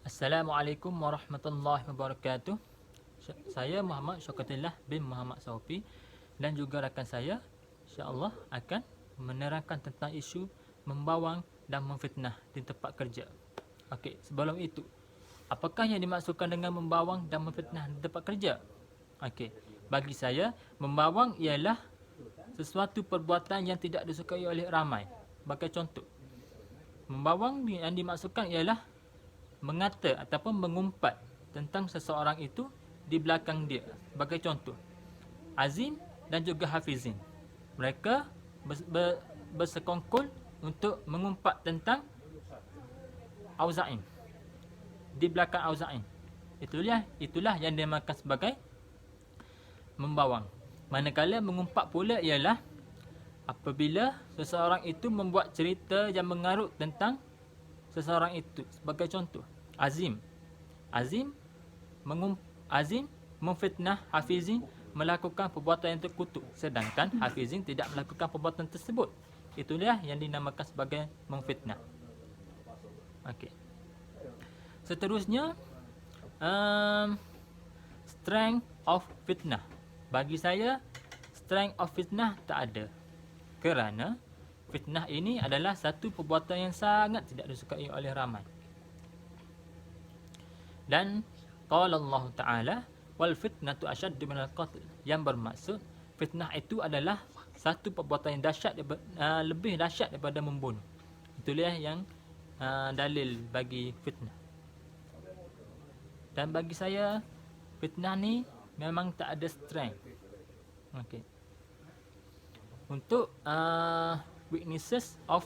Assalamualaikum warahmatullahi wabarakatuh. Saya Muhammad Syaukatillah bin Muhammad Saufi dan juga rakan saya insya-Allah akan menerangkan tentang isu membawang dan memfitnah di tempat kerja. Okey, sebelum itu, apakah yang dimaksudkan dengan membawang dan memfitnah di tempat kerja? Okey, bagi saya membawang ialah sesuatu perbuatan yang tidak disukai oleh ramai. Sebagai contoh, membawang yang dimaksudkan ialah mengata ataupun mengumpat tentang seseorang itu di belakang dia. Sebagai contoh, Azim dan juga Hafizin, mereka bersekongkol untuk mengumpat tentang Auzaim di belakang Auzaim. Itulah yang dinamakan sebagai membawang. Manakala mengumpat pula ialah apabila seseorang itu membuat cerita yang mengarut tentang seseorang itu. Sebagai contoh, Azim memfitnah Hafizin melakukan perbuatan yang terkutuk, sedangkan Hafizin tidak melakukan perbuatan tersebut. Itulah yang dinamakan sebagai memfitnah. Okey. Seterusnya, strength of fitnah. Bagi saya, strength of fitnah tak ada. Kerana fitnah ini adalah satu perbuatan yang sangat tidak disukai oleh ramai. Dan qala Allah Ta'ala, wal fitnatu asyaddu minal qatl, yang bermaksud fitnah itu adalah satu perbuatan yang dahsyat, lebih dahsyat daripada membunuh. Itulah yang dalil bagi fitnah. Dan bagi saya, fitnah ni memang tak ada strength. Okey. Untuk weaknesses of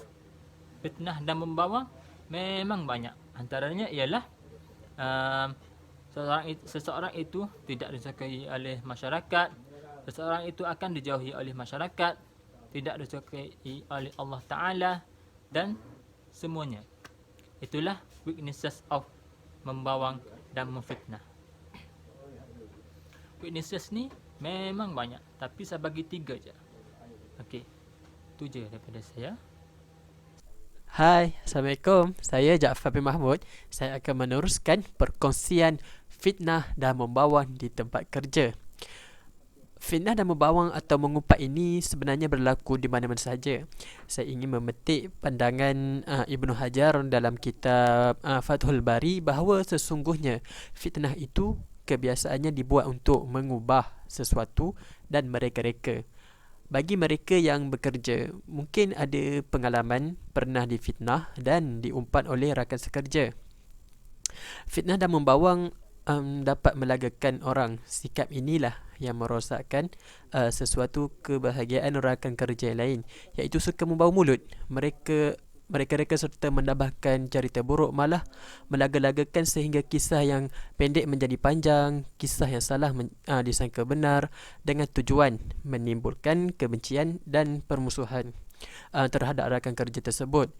fitnah dan membawang memang banyak. Antaranya ialah seseorang itu tidak disukai oleh masyarakat, seseorang itu akan dijauhi oleh masyarakat, tidak disukai oleh Allah Ta'ala dan semuanya. Itulah weaknesses of membawang dan memfitnah. Weaknesses ni memang banyak, tapi saya bagi 3 je. Okey, itu je daripada saya. Hai, Assalamualaikum. Saya Jaafar bin Mahmud. Saya akan meneruskan perkongsian fitnah dan membawang di tempat kerja. Fitnah dan membawang atau mengumpat ini sebenarnya berlaku di mana-mana sahaja. Saya ingin memetik pandangan Ibnu Hajar dalam kitab Fathul Bari bahawa sesungguhnya fitnah itu kebiasaannya dibuat untuk mengubah sesuatu dan mereka-reka. Bagi mereka yang bekerja, mungkin ada pengalaman pernah difitnah dan diumpat oleh rakan sekerja. Fitnah dan membawang dapat melagakan orang. Sikap inilah yang merosakkan sesuatu kebahagiaan rakan kerja lain, iaitu suka membawa mulut. Mereka serta menambahkan cerita buruk, malah melaga-lagakan sehingga kisah yang pendek menjadi panjang, kisah yang salah disangka benar dengan tujuan menimbulkan kebencian dan permusuhan terhadap rakan kerja tersebut.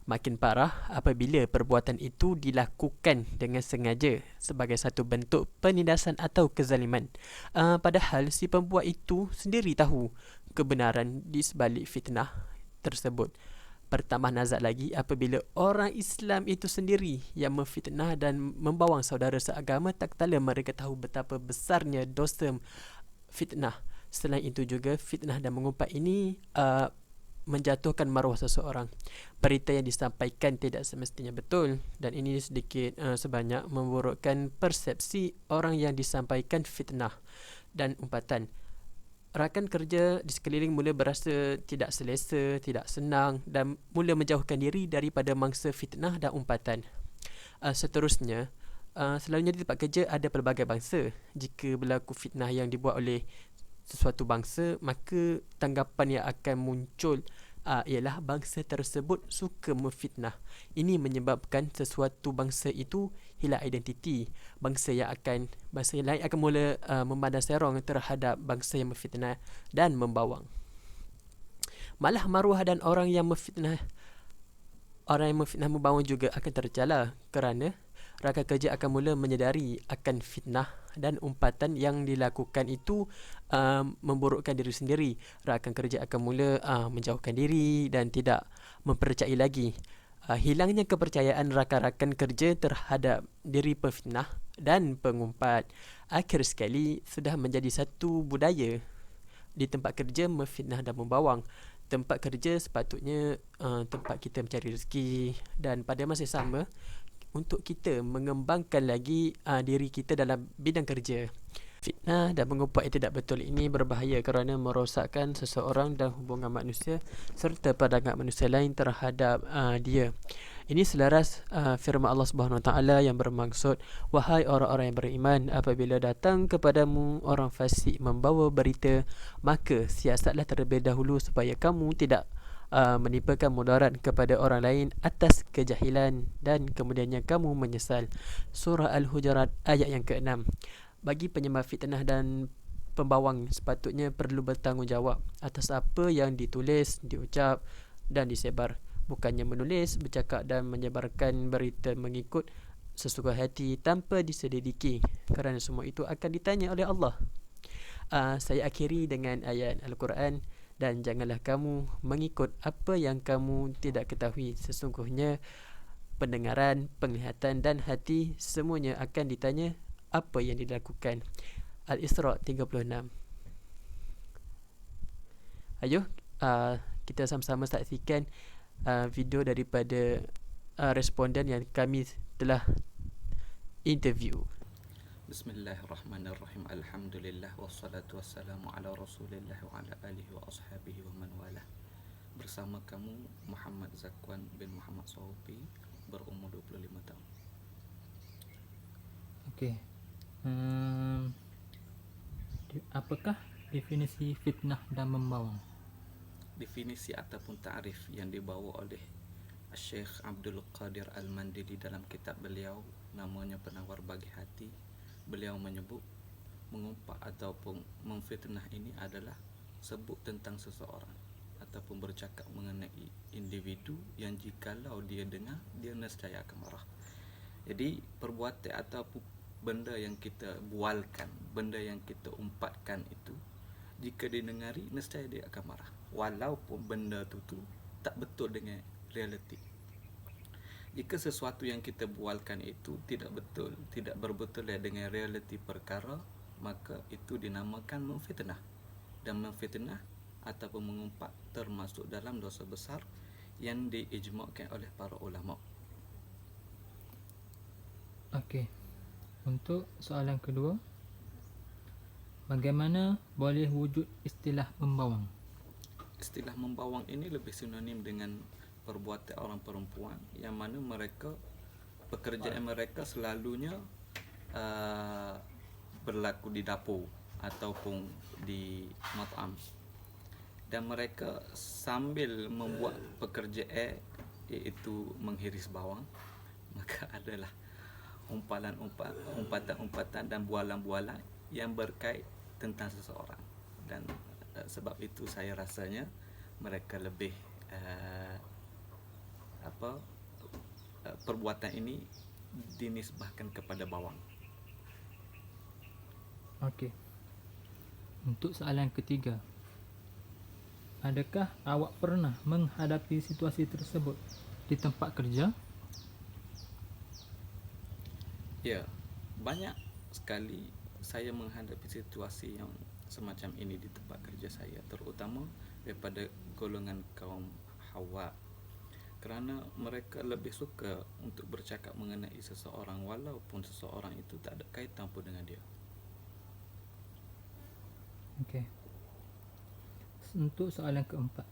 Makin parah apabila perbuatan itu dilakukan dengan sengaja sebagai satu bentuk penindasan atau kezaliman. Padahal si pembuat itu sendiri tahu kebenaran di sebalik fitnah tersebut. Bertambah nazak lagi apabila orang Islam itu sendiri yang memfitnah dan membawang saudara seagama, tak kala mereka tahu betapa besarnya dosa fitnah. Selain itu juga, fitnah dan mengumpat ini menjatuhkan maruah seseorang. Berita yang disampaikan tidak semestinya betul, dan ini sedikit sebanyak memburukkan persepsi orang yang disampaikan fitnah dan umpatan. Rakan kerja di sekeliling mula berasa tidak selesa, tidak senang dan mula menjauhkan diri daripada mangsa fitnah dan umpatan. Seterusnya, selalunya di tempat kerja ada pelbagai bangsa. Jika berlaku fitnah yang dibuat oleh sesuatu bangsa, maka tanggapan yang akan muncul ialah bangsa tersebut suka memfitnah. Ini menyebabkan sesuatu bangsa itu hilang identiti. Bangsa yang lain akan mula memandang serong terhadap bangsa yang memfitnah dan membawang. Malah maruah dan orang yang memfitnah membawang juga akan tercela, kerana rakan kerja akan mula menyedari akan fitnah dan umpatan yang dilakukan itu memburukkan diri sendiri. Rakan kerja akan mula menjauhkan diri dan tidak mempercayai lagi Hilangnya kepercayaan rakan-rakan kerja terhadap diri pefitnah dan pengumpat akhir sekali sudah menjadi satu budaya di tempat kerja memfitnah dan membawang. Tempat kerja sepatutnya tempat kita mencari rezeki, dan pada masa yang sama untuk kita mengembangkan lagi diri kita dalam bidang kerja. Fitnah dan mengumpat yang tidak betul ini berbahaya kerana merosakkan seseorang dan hubungan manusia serta pandangan manusia lain terhadap dia. Ini selaras firman Allah Subhanahu Wa Taala yang bermaksud, wahai orang-orang yang beriman, apabila datang kepadamu orang fasik membawa berita, maka siasatlah terlebih dahulu supaya kamu tidak menimpakan mudarat kepada orang lain atas kejahilan dan kemudiannya kamu menyesal. Surah Al-Hujurat ayat yang ke-6. Bagi penyembah fitnah dan pembawang sepatutnya perlu bertanggungjawab atas apa yang ditulis, diucap dan disebar. Bukannya menulis, bercakap dan menyebarkan berita mengikut sesuka hati tanpa diselidiki, kerana semua itu akan ditanya oleh Allah. Saya akhiri dengan ayat Al-Quran, dan janganlah kamu mengikut apa yang kamu tidak ketahui. Sesungguhnya pendengaran, penglihatan dan hati semuanya akan ditanya apa yang dilakukan. Al-Isra 36. Ayuh kita sama-sama saksikan video daripada responden yang kami telah interview. Bismillahirrahmanirrahim. Alhamdulillah wassalatu wassalamu ala Rasulillah wa ala alihi wa ashabihi wa man walah. Bersama kamu Muhammad Zakwan bin Muhammad Sahupi, berumur 25 tahun. Okey. Apakah definisi fitnah dan membawang? Definisi ataupun ta'rif yang dibawa oleh Syekh Abdul Qadir Al-Mandili dalam kitab beliau namanya Penawar Bagi Hati. Beliau menyebut mengumpat ataupun memfitnah ini adalah sebut tentang seseorang ataupun bercakap mengenai individu yang jikalau dia dengar, dia nescaya akan marah. Jadi perbuatan ataupun benda yang kita bualkan, benda yang kita umpatkan itu, jika didengari, nescaya dia akan marah, walaupun benda tu tak betul dengan realiti. Jika sesuatu yang kita bualkan itu tidak betul, tidak berbetulan dengan realiti perkara, maka itu dinamakan memfitnah. Dan memfitnah ataupun mengumpat termasuk dalam dosa besar yang diijma'kan oleh para ulama. Okey. Untuk soalan kedua, bagaimana boleh wujud istilah membawang? Istilah membawang ini lebih sinonim dengan perbuatan orang perempuan yang mana mereka, pekerjaan mereka selalunya berlaku di dapur ataupun di mat'am, dan mereka sambil membuat pekerjaan iaitu menghiris bawang, maka adalah umpatan-umpatan dan bualan-bualan yang berkait tentang seseorang. Dan sebab itu saya rasanya mereka lebih perbuatan ini dinisbahkan kepada bawang. Okey. Untuk soalan ketiga, adakah awak pernah menghadapi situasi tersebut di tempat kerja? Ya, banyak sekali saya menghadapi situasi yang semacam ini di tempat kerja saya, terutama daripada golongan kaum Hawa, kerana mereka lebih suka untuk bercakap mengenai seseorang walaupun seseorang itu tak ada kaitan pun dengan dia. Okey. Untuk soalan keempat,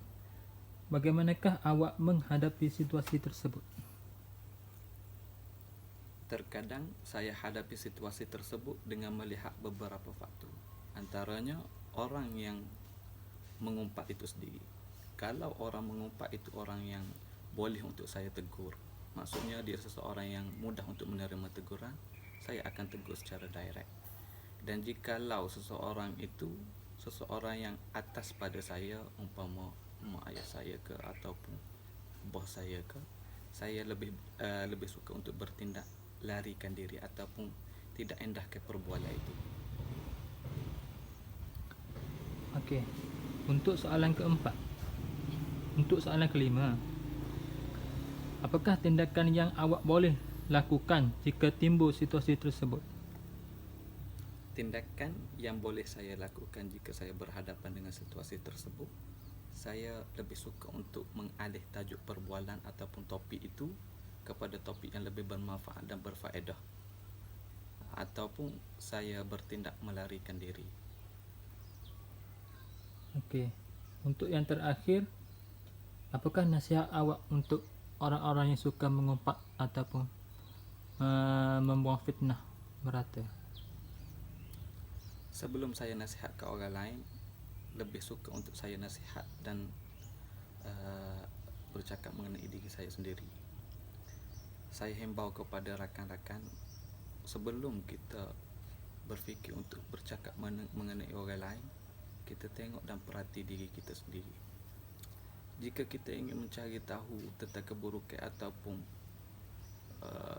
bagaimanakah awak menghadapi situasi tersebut? Terkadang saya hadapi situasi tersebut dengan melihat beberapa faktor. Antaranya orang yang mengumpat itu sendiri. Kalau orang mengumpat itu orang yang boleh untuk saya tegur, maksudnya dia seseorang yang mudah untuk menerima teguran, saya akan tegur secara direct. Dan jikalau seseorang itu seseorang yang atas pada saya, umpama mak ayah saya ke ataupun bos saya ke, saya lebih suka untuk bertindak larikan diri ataupun tidak endahkan perbualan itu. Okey. Untuk soalan keempat. Untuk soalan kelima, Apakah tindakan yang awak boleh lakukan jika timbul situasi tersebut? Tindakan yang boleh saya lakukan jika saya berhadapan dengan situasi tersebut, saya lebih suka untuk mengalih tajuk perbualan ataupun topik itu kepada topik yang lebih bermanfaat dan berfaedah, ataupun saya bertindak melarikan diri. Okey. Untuk yang terakhir, apakah nasihat awak untuk orang-orang yang suka mengumpat ataupun membuang fitnah merata? Sebelum saya nasihat ke orang lain, lebih suka untuk saya nasihat dan bercakap mengenai diri saya sendiri. Saya himbau kepada rakan-rakan, sebelum kita berfikir untuk bercakap mengenai orang lain, kita tengok dan perhati diri kita sendiri. Jika kita ingin mencari tahu tentang keburukan ataupun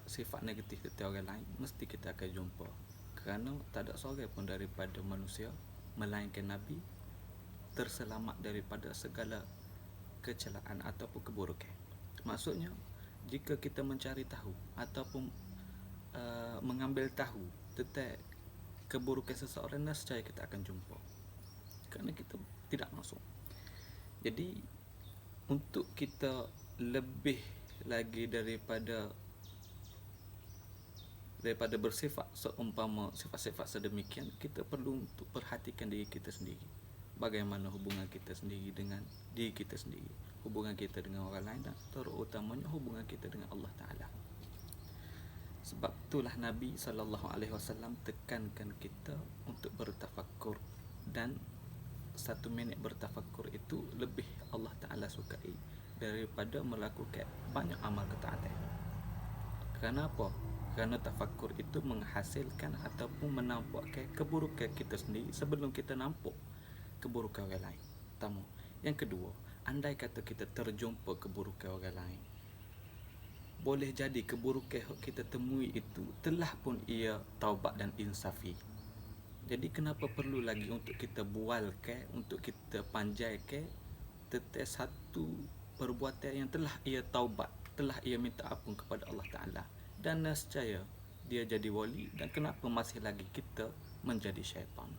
sifat negatif tentang orang lain, mesti kita akan jumpa. Kerana tak ada seorang pun daripada manusia, melainkan Nabi, terselamat daripada segala kecelaan ataupun keburukan. Maksudnya, jika kita mencari tahu ataupun mengambil tahu tentang keburukan seseorang, nescaya kita akan jumpa, kerana kita tidak masuk. Jadi untuk kita lebih lagi daripada bersifat seumpama sifat-sifat sedemikian, kita perlu untuk perhatikan diri kita sendiri. Bagaimana hubungan kita sendiri dengan diri kita sendiri, hubungan kita dengan orang lain, dan terutamanya hubungan kita dengan Allah Ta'ala. Sebab itulah Nabi SAW tekankan kita untuk bertafakur, dan 1 minit bertafakur itu lebih Allah Ta'ala sukai daripada melakukan banyak amal ketaatan. Kenapa? Kerana tafakur itu menghasilkan ataupun menampakkan keburukan kita sendiri sebelum kita nampak keburukan orang lain. Pertama. Yang kedua, andai kata kita terjumpa keburukan orang lain, boleh jadi keburukan yang kita temui itu telah pun ia taubat dan insafi. Jadi kenapa perlu lagi untuk kita bualkan, untuk kita panjaikan tentang satu perbuatan yang telah ia taubat, telah ia minta ampun kepada Allah Ta'ala, dan nescaya dia jadi wali, dan kenapa masih lagi kita menjadi syaitan?